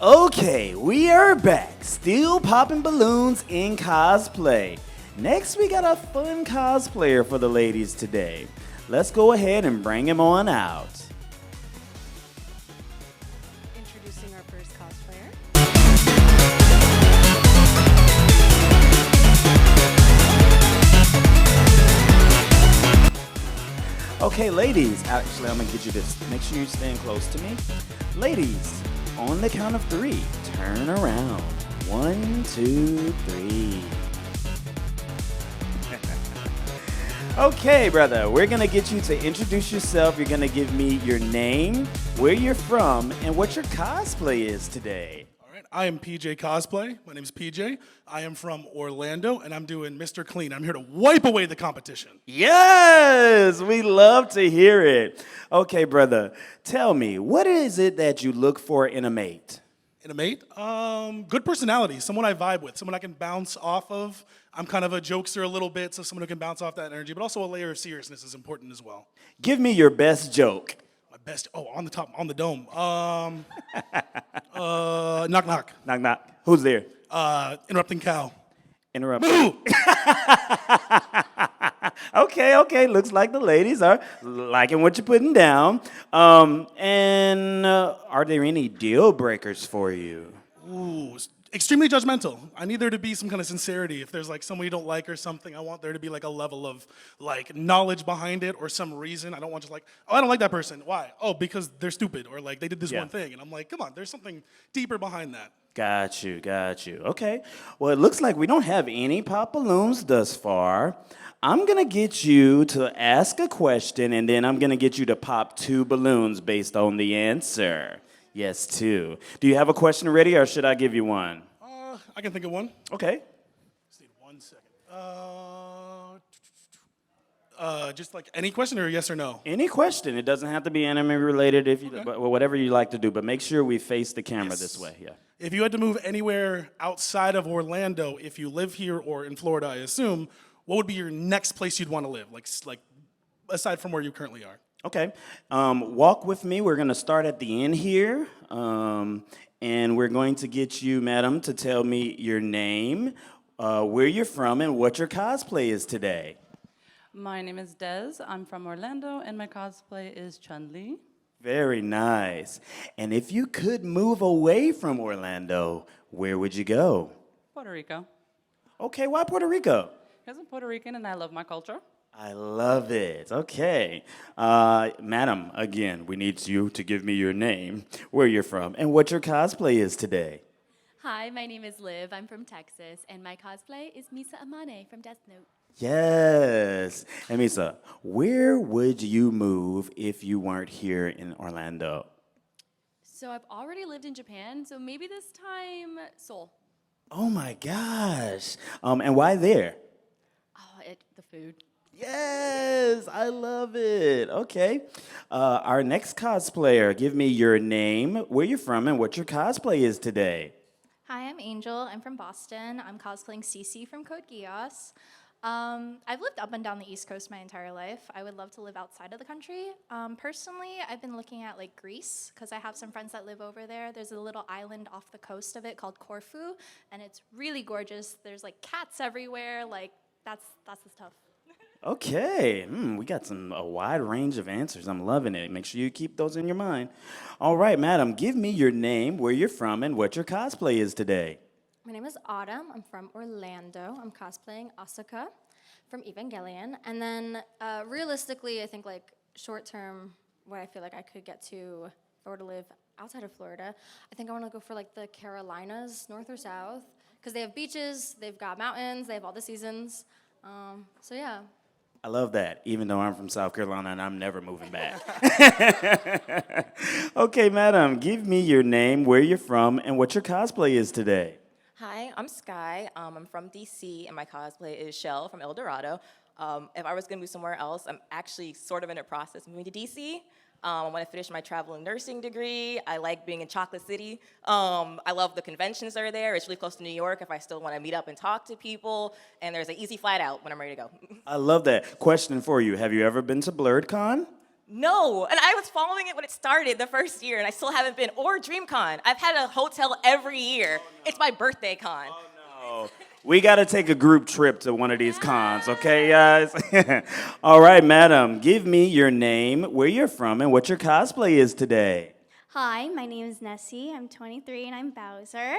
Okay, we are back, still popping balloons in cosplay. Next, we got a fun cosplayer for the ladies today. Let's go ahead and bring him on out. Introducing our first cosplayer. Okay, ladies, actually, I'm gonna get you this. Make sure you stand close to me. Ladies, on the count of three, turn around. 1, 2, 3. Okay, brother, we're gonna get you to introduce yourself. You're gonna give me your name, where you're from, and what your cosplay is today. All right, I am PJ Cosplay. My name is PJ. I am from Orlando, and I'm doing Mr. Clean. I'm here to wipe away the competition. Yes, we love to hear it. Okay, brother, tell me, what is it that you look for in a mate? In a mate, good personality, someone I vibe with, someone I can bounce off of. I'm kind of a jokester a little bit, so someone who can bounce off that energy, but also a layer of seriousness is important as well. Give me your best joke. My best, on the top, on the dome. Knock knock. Knock, knock. Who's there? Interrupting cow. Interrupt. Moo! Okay. Looks like the ladies are liking what you're putting down. Are there any deal breakers for you? Ooh, extremely judgmental. I need there to be some kind of sincerity. If there's like someone you don't like or something, I want there to be like a level of like knowledge behind it or some reason. I don't want just like, oh, I don't like that person. Why? Oh, because they're stupid or like they did this Yeah. one thing. And I'm like, come on, there's something deeper behind that. Got you. Okay. Well, it looks like we don't have any pop balloons thus far. I'm going to get you to ask a question, and then I'm going to get you to pop 2 balloons based on the answer. Yes, 2. Do you have a question ready, or should I give you one? I can think of one. Okay. Just need 1 second. Just like any question or yes or no? Any question. It doesn't have to be anime related, if you, Okay. but whatever you like to do. But make sure we face the camera Yes. this way. Yeah. If you had to move anywhere outside of Orlando, if you live here or in Florida, I assume, what would be your next place you'd want to live? Like aside from where you currently are. Okay. Walk with me. We're going to start at the end here. And we're going to get you, madam, to tell me your name, where you're from, and what your cosplay is today. My name is Des. I'm from Orlando, and my cosplay is Chun-Li. Very nice. And if you could move away from Orlando, where would you go? Puerto Rico. Okay, why Puerto Rico? Because I'm Puerto Rican and I love my culture. I love it. Okay. Madam, again, we need you to give me your name, where you're from, and what your cosplay is today. Hi, my name is Liv. I'm from Texas, and my cosplay is Misa Amane from Death Note. Yes. And Misa, where would you move if you weren't here in Orlando? So I've already lived in Japan, so maybe this time Seoul. Oh my gosh. And why there? Oh, the food. Yes, I love it. Okay. Our next cosplayer, give me your name, where you're from, and what your cosplay is today. Hi, I'm Angel. I'm from Boston. I'm cosplaying Cece from Code Geass. I've lived up and down the East Coast my entire life. I would love to live outside of the country. Personally, I've been looking at like Greece because I have some friends that live over there. There's a little island off the coast of it called Corfu, and it's really gorgeous. There's like cats everywhere. Like that's the stuff. Okay, we got a wide range of answers. I'm loving it. Make sure you keep those in your mind. All right, madam, give me your name, where you're from, and what your cosplay is today. My name is Autumn. I'm from Orlando. I'm cosplaying Asuka from Evangelion. And then realistically, I think like short term, where I feel like I could get to if I were to live outside of Florida, I think I want to go for like the Carolinas, north or south, because they have beaches, they've got mountains, they have all the seasons. So yeah. I love that, even though I'm from South Carolina and I'm never moving back. Okay, madam, give me your name, where you're from, and what your cosplay is today. Hi, I'm Sky. I'm from DC, and my cosplay is Shell from El Dorado. If I was going to move somewhere else, I'm actually sort of in a process of moving to DC. I want to finish my travel and nursing degree. I like being in Chocolate City. I love the conventions that are there. It's really close to New York if I still want to meet up and talk to people. And there's an easy flight out when I'm ready to go. I love that. Question for you. Have you ever been to BlurredCon? No, and I was following it when it started the first year, and I still haven't been. Or DreamCon. I've had a hotel every year. It's my birthday con. Oh, we got to take a group trip to one of these cons, okay, guys? All right, madam, give me your name, where you're from, and what your cosplay is today. Hi, my name is Nessie. I'm 23 and I'm Bowser.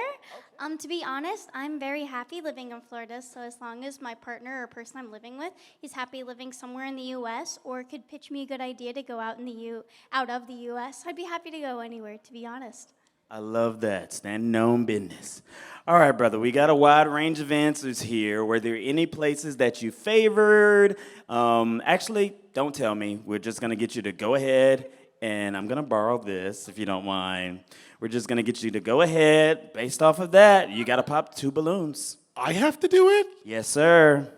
To be honest, I'm very happy living in Florida, so as long as my partner or person I'm living with is happy living somewhere in the US or could pitch me a good idea to go out of the US, I'd be happy to go anywhere, to be honest. I love that, standing on business. All right, brother, we got a wide range of answers here. Were there any places that you favored? Actually, don't tell me. We're just gonna get you to go ahead, and I'm gonna borrow this, if you don't mind. We're just gonna get you to go ahead. Based off of that, you gotta pop 2 balloons. I have to do it? Yes, sir.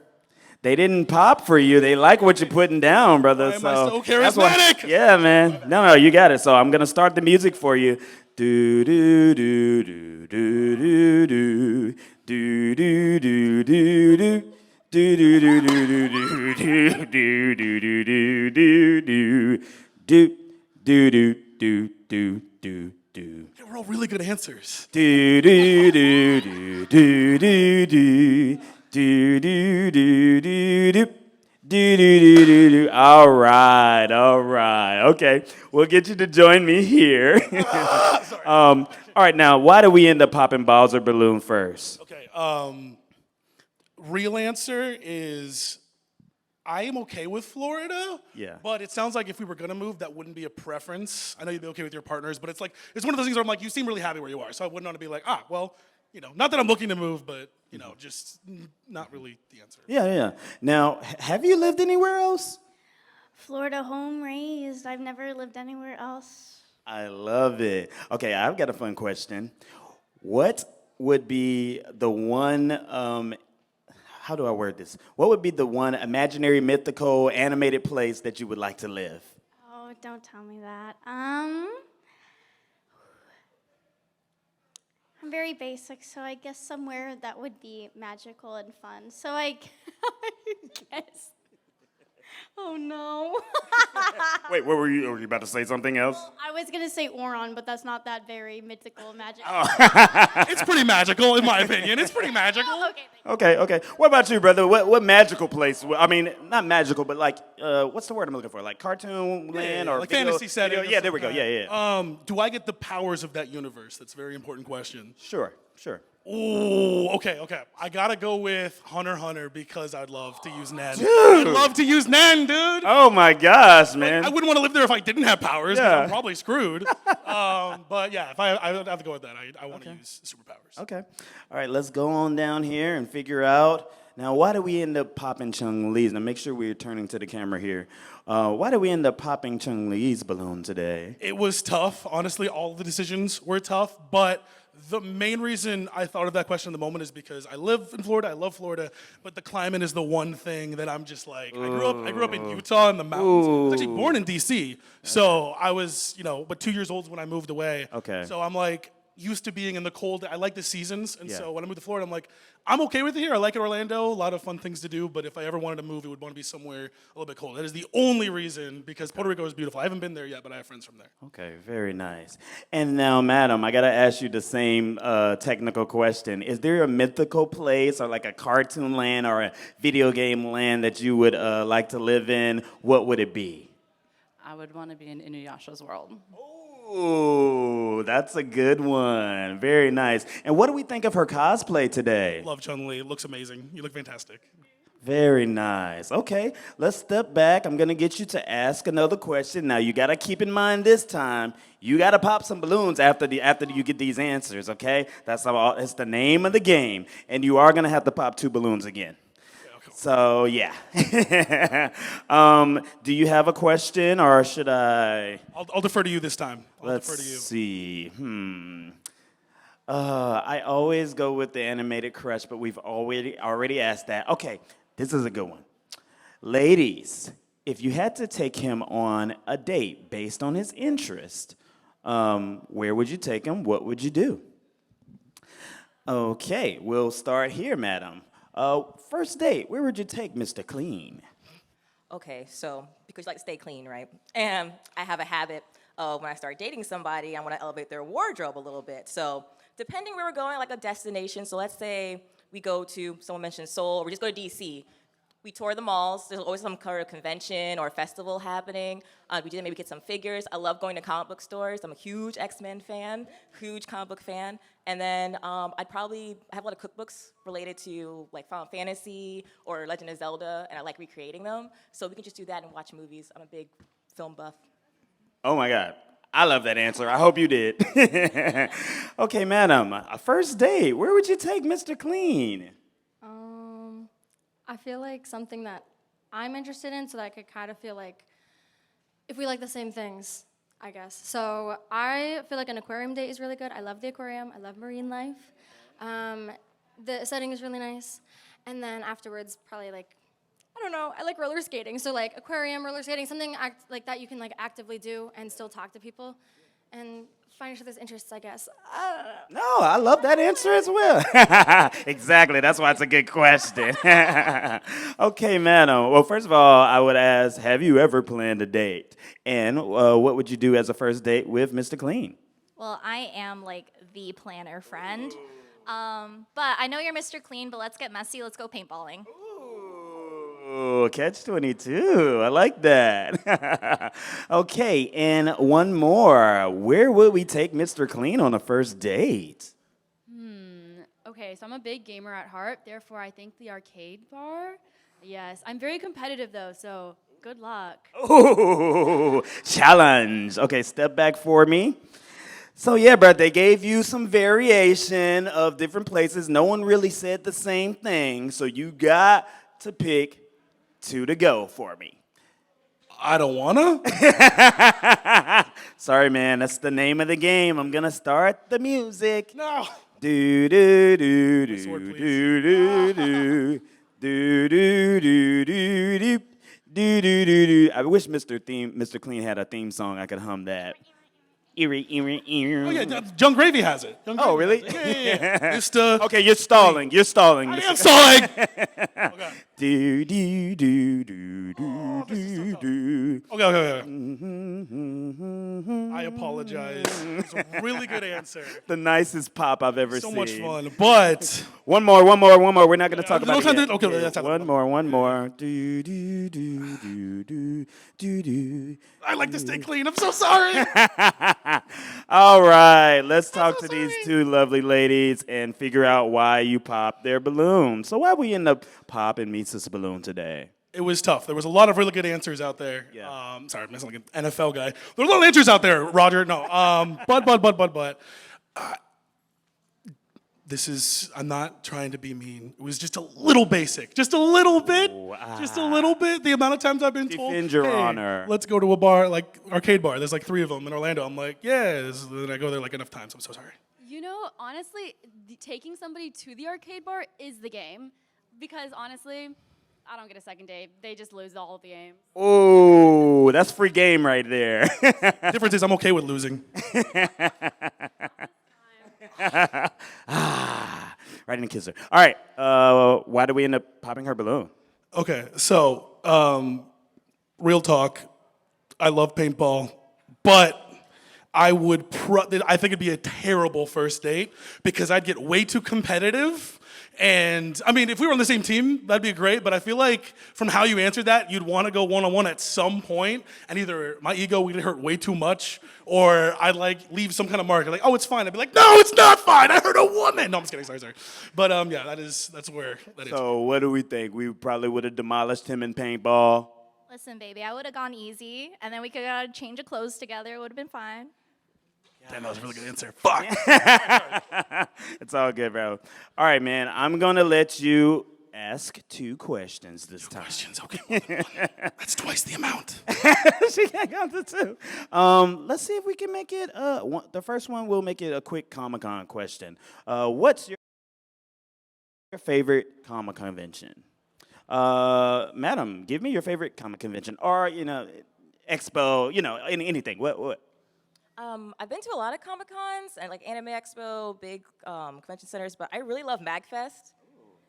They didn't pop for you. They like what you're putting down, brother. Why am I so that's why- charismatic? yeah, man. No, you got it. So I'm gonna start the music for you. Do do do do do do do do do do do do. Do do do do do do do do do do do do do do do do do do do. They were all really good answers. Do do do do do do do do do do do do. Do, do, do, do, do. All right. Okay, we'll get you to join me here. All right, now, why do we end up popping balls or balloon first? Okay, real answer is I am okay with Florida. Yeah. But it sounds like if we were gonna move, that wouldn't be a preference. I know you'd be okay with your partners, but it's like, it's one of those things where I'm like, you seem really happy where you are, so I wouldn't want to be like, well, not that I'm looking to move, but, just not really the answer. Yeah. Now, have you lived anywhere else? Florida home raised. I've never lived anywhere else. I love it. Okay, I've got a fun question. What would be the one, how do I word this? What would be the one imaginary, mythical, animated place that you would like to live? Oh, don't tell me that. I'm very basic, so I guess somewhere that would be magical and fun. So I guess. Oh no. Wait, what were you about to say something else? I was gonna say Oron, but that's not that very mythical, magical. It's pretty magical, in my opinion. It's pretty magical. Okay. Okay. What about you, brother? What magical place? I mean, not magical, but like, what's the word I'm looking for? Like cartoon land or like video, fantasy setting. Yeah, there we go. Yeah. Do I get the powers of that universe? That's a very important question. Sure. Ooh, okay. I gotta go with Hunter x Hunter because I'd love to use Nen. I'd love to use Nen, dude. Oh my gosh, man. I wouldn't want to live there if I didn't have powers. 'Cause Yeah. I'm probably screwed. But yeah, if I would have to go with that. I want to use superpowers. Okay. All right, let's go on down here and figure out. Now, why do we end up popping Chung-Li's? Now, make sure we're turning to the camera here. Why do we end up popping Chung-Li's balloon today? It was tough. Honestly, all the decisions were tough. But the main reason I thought of that question in the moment is because I live in Florida. I love Florida. But the climate is the one thing that I'm just like, I grew up in Utah in the mountains. I was actually born in D.C. So I was, but 2 years old when I moved away. Okay. So I'm like, used to being in the cold. I like the seasons, and Yeah. so when I moved to Florida, I'm like, I'm okay with it here. I like Orlando, a lot of fun things to do, but if I ever wanted to move, it would want to be somewhere a little bit cold. That is the only reason, because Puerto Rico is beautiful. I haven't been there yet, but I have friends from there. Okay, very nice. And now, madam, I got to ask you the same technical question. Is there a mythical place or like a cartoon land or a video game land that you would like to live in? What would it be? I would want to be in Inuyasha's world. Ooh, that's a good one. Very nice. And what do we think of her cosplay today? Love Chun-Li. It looks amazing. You look fantastic. Very nice. Okay, let's step back. I'm gonna get you to ask another question. Now you gotta keep in mind this time, you gotta pop some balloons after you get these answers. Okay, it's the name of the game, and you are gonna have to pop 2 balloons again. So yeah. Do you have a question, or should I? I'll defer to you this time. Let's defer to you. see. I always go with the animated crush, but we've already asked that. Okay, this is a good one. Ladies, if you had to take him on a date based on his interest, where would you take him? What would you do? Okay, we'll start here, madam. First date, where would you take Mr. Clean? Okay, so because you like to stay clean, right? And I have a habit of when I start dating somebody, I want to elevate their wardrobe a little bit. So depending where we're going, like a destination. So let's say we go to, someone mentioned Seoul, or we just go to DC. We tour the malls. There's always some kind of convention or festival happening. We did maybe get some figures. I love going to comic book stores. I'm a huge X-Men fan, huge comic book fan. And then I'd probably have a lot of cookbooks related to like Final Fantasy or Legend of Zelda, and I like recreating them. So we can just do that and watch movies. I'm a big film buff. Oh my God. I love that answer. I hope you did. Okay, madam, a first date. Where would you take Mr. Clean? I feel like something that I'm interested in, so that I could kind of feel like if we like the same things, I guess. So I feel like an aquarium date is really good. I love the aquarium. I love marine life. The setting is really nice. And then afterwards, probably like, I don't know, I like roller skating. So like aquarium, roller skating, something like that you can like actively do and still talk to people and find each other's interests, I guess. No, I love that answer as well. Exactly. That's why it's a good question. Okay, madam. Well, first of all, I would ask, have you ever planned a date? And what would you do as a first date with Mr. Clean? Well, I am like the planner friend. But I know you're Mr. Clean, but let's get messy. Let's go paintballing. Ooh, catch-22. I like that. Okay, and one more. Where would we take Mr. Clean on a first date? Okay, so I'm a big gamer at heart, therefore I think the arcade bar. Yes, I'm very competitive though, so good luck. Ooh, challenge. Okay, step back for me. So yeah, bro, they gave you some variation of different places. No one really said the same thing, so you got to pick two to go for me. I don't wanna. Sorry, man, that's the name of the game. I'm gonna start the music. No. Do do do do sword, do please. do do do do do do do do do do. I wish Mr. Clean had a theme song. I could hum that. Eerie, eerie, eerie. Oh yeah, John Gravy has it. John Oh, Gravy really? has it. Yeah. Mr. Okay, you're stalling. You're stalling. I am stalling. Okay. Do do do do do do do. Okay. I apologize. It's a really good answer. The nicest pop I've ever So seen. much fun, but One more. We're not going to talk no about time it to- yet. okay, that's time. One more. Do do do do do do do. I like to stay clean. I'm so sorry. All right, let's talk so to these sorry. two lovely ladies and figure out why you popped their balloon. So why we end up popping Misa's balloon today? It was tough. There was a lot of really good answers out there. Yeah. Sorry, I'm like an NFL guy. There were a lot of answers out there, Roger. No. But. This is, I'm not trying to be mean. It was just a little basic. Just a little bit. Just a little bit. The amount of times I've been told, Defend your hey, honor. let's go to a bar, like arcade bar. There's like 3 of them in Orlando. I'm like, yes. Then I go there like enough times. I'm so sorry. You know, honestly, taking somebody to the arcade bar is the game. Because honestly, I don't get a second date. They just lose all of the games. Oh, that's free game right there. Difference is I'm okay with losing. Right in the kisser. All right, why did we end up popping her balloon? Okay, so real talk. I love paintball, but I think it'd be a terrible first date because I'd get way too competitive. And I mean, if we were on the same team, that'd be great. But I feel like from how you answered that, you'd want to go one-on-one at some point, and either my ego would get hurt way too much, or I'd like leave some kind of mark. Like, oh, it's fine. I'd be like, no, it's not fine. I hurt a woman. No, I'm just kidding. Sorry. But yeah, that's where that is. So what do we think? We probably would have demolished him in paintball. Listen, baby, I would have gone easy, and then we could have change of clothes together. It would have been fine. Damn, that was a really good answer. Fuck. It's all good, bro. All right, man. I'm gonna let you ask 2 questions this time. Questions, okay. That's twice the amount. She can't count to 2. Let's see if we can make it. The first one, we'll make it a quick Comic-Con question. What's your favorite comic convention? Madam, give me your favorite comic convention, or expo. Anything. What? I've been to a lot of Comic Cons and like Anime Expo, big convention centers, but I really love MagFest.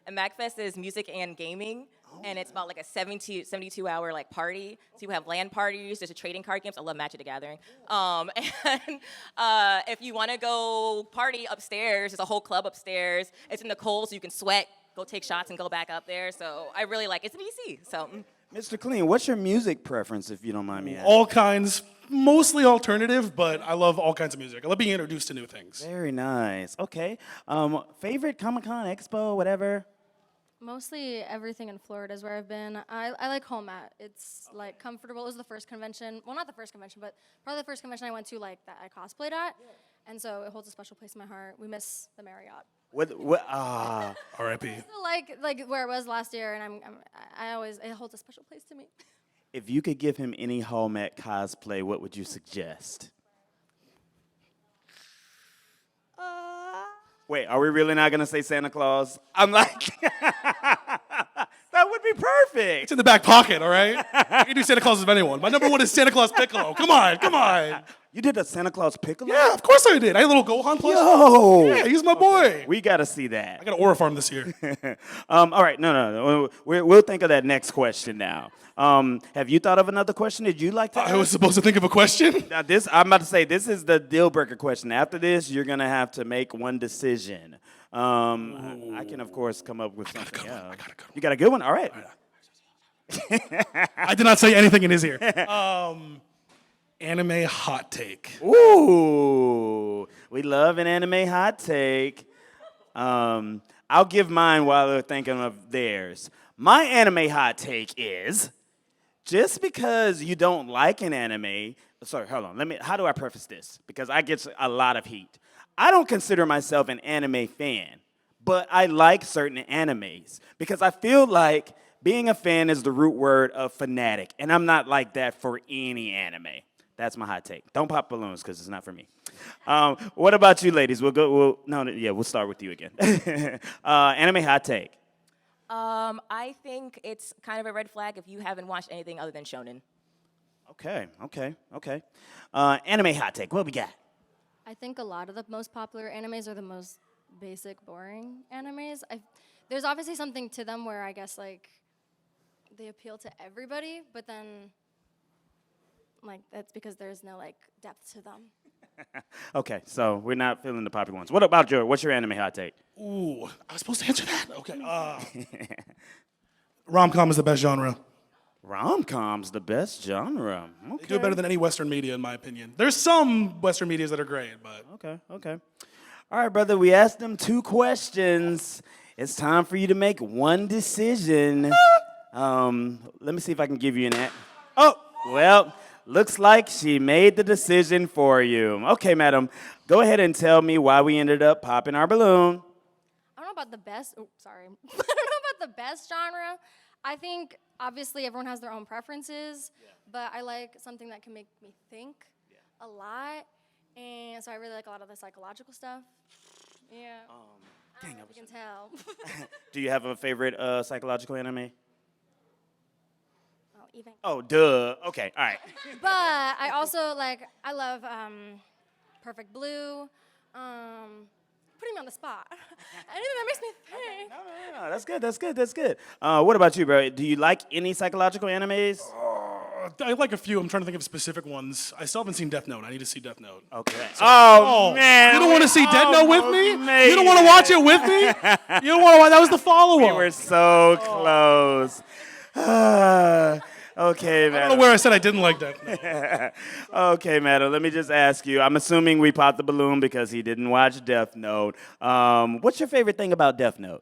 And MagFest is music and gaming. and it's about like a 72-hour like party. So you have LAN parties, there's a trading card games. I love Magic the Gathering. And if you want to go party upstairs, there's a whole club upstairs. It's in the cold, so you can sweat, go take shots, and go back up there. So I really like it's in DC. So. Mr. Clean, what's your music preference, if you don't mind me asking? All kinds, mostly alternative, but I love all kinds of music. I love being introduced to new things. Very nice. Okay. Favorite Comic-Con, Expo, whatever? Mostly everything in Florida is where I've been. I like home at. It's like comfortable. It was the first convention. Well, not the first convention, but probably the first convention I went to like that I cosplayed at. And so it holds a special place in my heart. We miss the Marriott. R.I.P. Like where it was last year, and it holds a special place to me. If you could give him any home at cosplay, what would you suggest? Wait, are we really not gonna say Santa Claus? I'm like, that would be perfect. It's in the back pocket, all right? You can do Santa Claus of anyone. My number one is Santa Claus Piccolo. Come on. You did a Santa Claus Piccolo? Yeah, of course I did. I had a little Gohan plush. Yo! Yeah, he's my boy. We gotta see that. I got an Aura farm this year. All right, no. We'll think of that next question now. Have you thought of another question? Did you like to I was supposed to think of a question? Now I'm about to say, this is the deal breaker question. After this, you're gonna have to make one decision. I can, of course, come up with something else. You got a good one? All right. I did not say anything in his ear. Anime hot take. Ooh, we love an anime hot take. I'll give mine while they're thinking of theirs. My anime hot take is, just because you don't like an anime, sorry, hold on, how do I preface this? Because I get a lot of heat. I don't consider myself an anime fan, but I like certain animes because I feel like being a fan is the root word of fanatic, and I'm not like that for any anime. That's my hot take. Don't pop balloons because it's not for me. What about you, ladies? We'll start with you again. Anime hot take. I think it's kind of a red flag if you haven't watched anything other than shonen. Okay. Anime hot take. What we got? I think a lot of the most popular animes are the most basic, boring animes. There's obviously something to them where I guess like they appeal to everybody, but then like that's because there's no like depth to them. Okay, so we're not feeling the popular ones. What's your anime hot take? Ooh, I was supposed to answer that? Okay. Rom-com is the best genre. Rom-com's the best genre. Okay. They do it better than any Western media, in my opinion. There's some Western medias that are great, but... Okay. All right, brother, we asked them 2 questions. It's time for you to make one decision. Let me see if I can give you well, looks like she made the decision for you. Okay, madam, go ahead and tell me why we ended up popping our balloon. I don't know about the best, I don't know about the best genre. I think, obviously, everyone has their own preferences, but I like something that can make me think a lot, and so I really like a lot of the psychological stuff. Yeah. I don't know if you can tell. Do you have a favorite psychological anime? Even. Oh, duh. Okay, all right. But I also I love Perfect Blue. Putting me on the spot. Anything that makes me think. No. That's good. What about you, bro? Do you like any psychological animes? I like a few. I'm trying to think of specific ones. I still haven't seen Death Note. I need to see Death Note. Okay. So, man. You don't want to see Death Note with me? Man. You don't want to watch it with me? You don't want to watch? That was the follow-up. We were so close. Okay, man. I don't know where I said I didn't like Death Note. Okay, madam, let me just ask you. I'm assuming we popped the balloon because he didn't watch Death Note. What's your favorite thing about Death Note?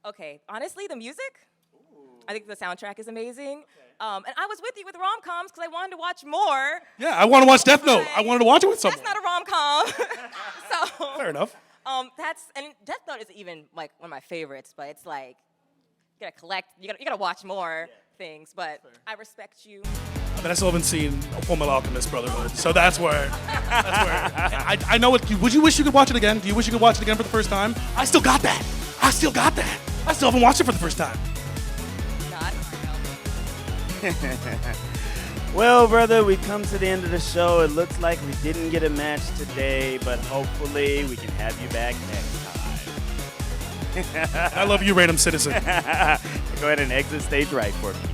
Okay, honestly, the music. I think the soundtrack is amazing. And I was with you with rom-coms because I wanted to watch more. Yeah, I want to watch Death Note. I wanted to watch it with someone. That's not a rom-com. So fair enough. And Death Note isn't even like one of my favorites, but it's like you gotta collect, you gotta watch more things. But I respect you. But I still haven't seen Fullmetal Alchemist Brotherhood, so that's where. I know it. Would you wish you could watch it again? Do you wish you could watch it again for the first time? I still got that. I still haven't watched it for the first time. Well, brother, we come to the end of the show. It looks like we didn't get a match today, but hopefully we can have you back next time. I love you, random citizen. Go ahead and exit stage right for me.